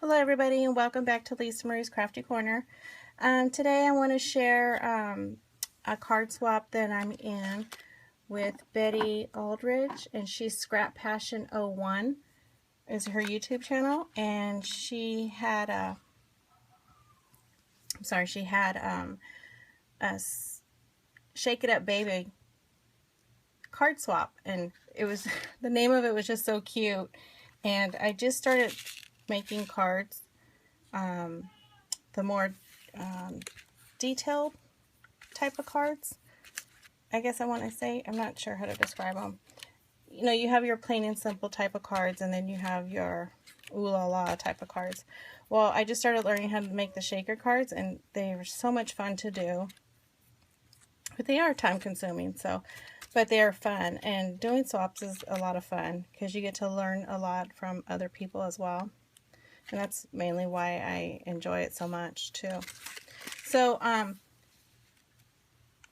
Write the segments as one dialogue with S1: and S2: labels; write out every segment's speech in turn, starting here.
S1: Hello everybody and welcome back to Lisa Marie's Crafty Corner. Today I want to share a card swap that I'm in with Betty Aldridge, and she's Scrappassion01 is her YouTube channel, and she had a Shake It Up Baby card swap, and it was the name of it was just so cute, and I just started making cards. The more detailed type of cards, I guess I want to say. I'm not sure how to describe them. You know, you have your plain and simple type of cards, and then you have your ooh la la type of cards. Well, I just started learning how to make the shaker cards, and they were so much fun to do. But they are time consuming, but they are fun. And doing swaps is a lot of fun because you get to learn a lot from other people as well. And that's mainly why I enjoy it so much too. So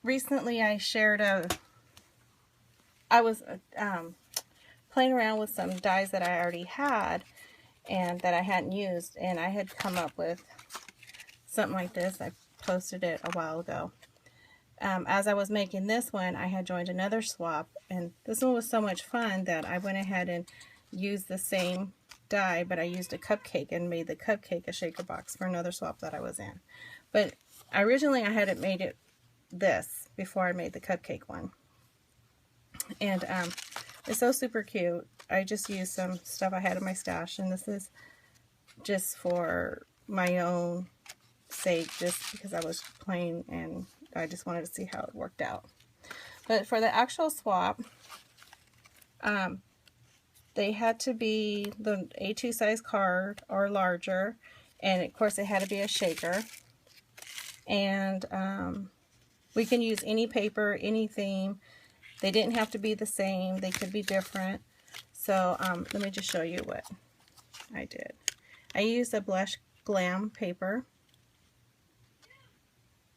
S1: recently I shared I was playing around with some dies that I already had and that I hadn't used, and I had come up with something like this. I posted it a while ago. As I was making this one, I had joined another swap, and this one was so much fun that I went ahead and used the same die, but I used a cupcake and made the cupcake a shaker box for another swap that I was in. But originally I had made it this before I made the cupcake one, and it's so super cute. I just used some stuff I had in my stash, and this is just for my own sake, just because I was playing and I just wanted to see how it worked out. But for the actual swap, they had to be the A2 size card or larger, and of course it had to be a shaker. And we can use any paper, any theme. They didn't have to be the same. They could be different. So let me just show you what I did. I used a Blush Glam paper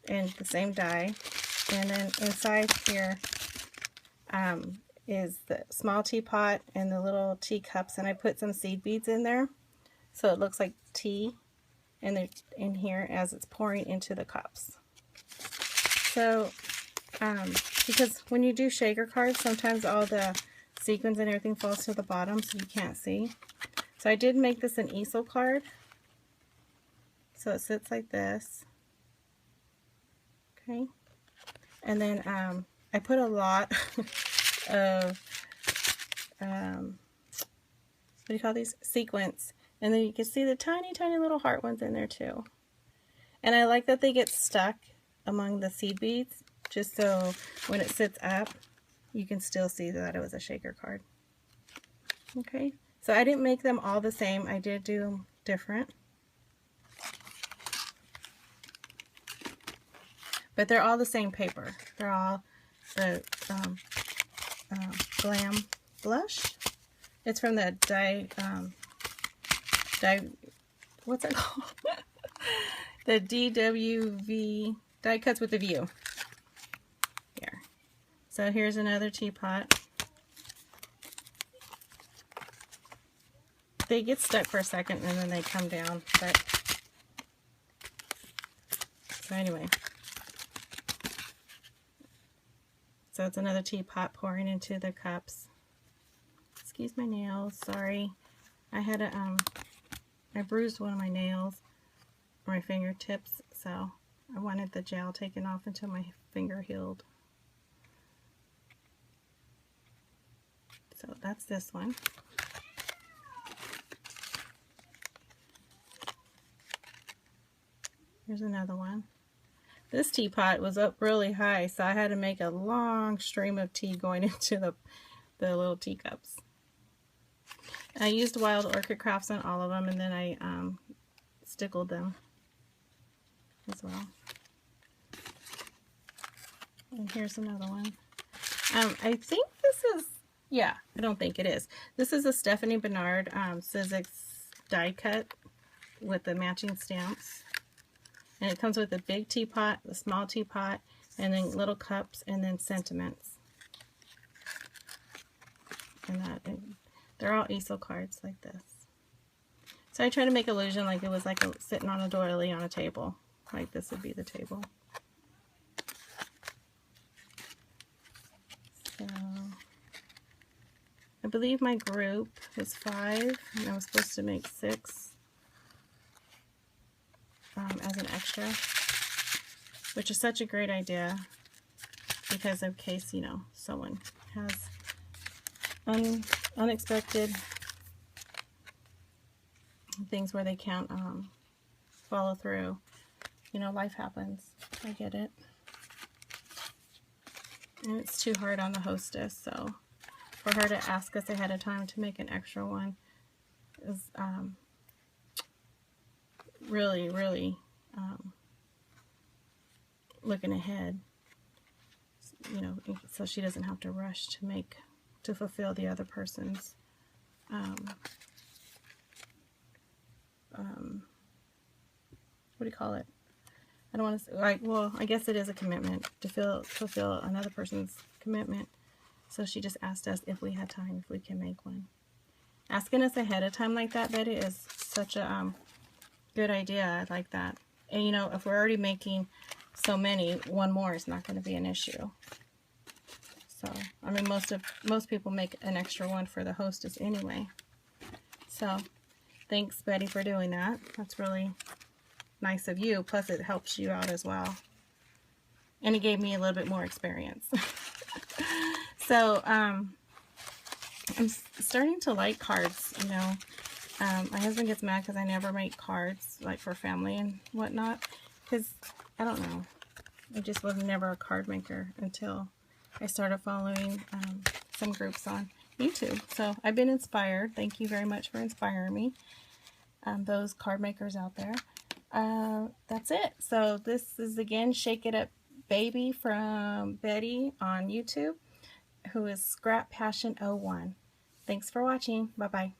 S1: and the same die. And then inside here is the small teapot and the little teacups, and I put some seed beads in there so it looks like tea, and they're in here as it's pouring into the cups. So because when you do shaker cards, sometimes all the sequins and everything falls to the bottom so you can't see. So I did make this an easel card, so it sits like this. Okay, and then I put a lot of what do you call these, sequins, and then you can see the tiny little heart ones in there too. And I like that they get stuck among the seed beads, just so when it sits up you can still see that it was a shaker card. Okay, so I didn't make them all the same. I did do them different, but they're all the same paper. They're all the Glam Blush. It's from the what's it called? The DWV, Die Cuts with a View. Here. So here's another teapot. They get stuck for a second and then they come down. But so anyway. So it's another teapot pouring into the cups. Excuse my nails, sorry. I had I bruised one of my nails, or my fingertips, so I wanted the gel taken off until my finger healed. So that's this one. Here's another one. This teapot was up really high, so I had to make a long stream of tea going into the little teacups. I used Wild Orchid Crafts on all of them, and then I stickled them as well. And here's another one. I think this is, yeah, I don't think it is. This is a Stephanie Bernard Sizzix die cut with the matching stamps. And it comes with a big teapot, a small teapot, and then little cups, and then sentiments. And they're all easel cards like this. So I try to make illusion like it was like sitting on a doily on a table. Like this would be the table. So I believe my group was 5 and I was supposed to make 6 as an extra, which is such a great idea because in case, you know, someone has unexpected things where they can't follow through. You know, life happens. I get it. And it's too hard on the hostess, so for her to ask us ahead of time to make an extra one is really, really looking ahead, you know, so she doesn't have to rush to fulfill the other person's what do you call it? I don't want to say, like, well, I guess it is a commitment to fulfill another person's commitment. So she just asked us if we had time, if we can make one. Asking us ahead of time like that, Betty, is such a good idea. I like that. And you know, if we're already making so many, one more is not going to be an issue. So, I mean, most people make an extra one for the hostess anyway. So, thanks, Betty, for doing that. That's really nice of you. Plus, it helps you out as well. And it gave me a little bit more experience. So, I'm starting to like cards, you know. My husband gets mad because I never make cards, like for family and whatnot. Because, I don't know. I just was never a card maker until I started following some groups on YouTube. So, I've been inspired. Thank you very much for inspiring me. Those card makers out there. That's it. So, this is, again, Shake It Up Baby from Betty on YouTube, who is Scrappassion01. Thanks for watching. Bye-bye.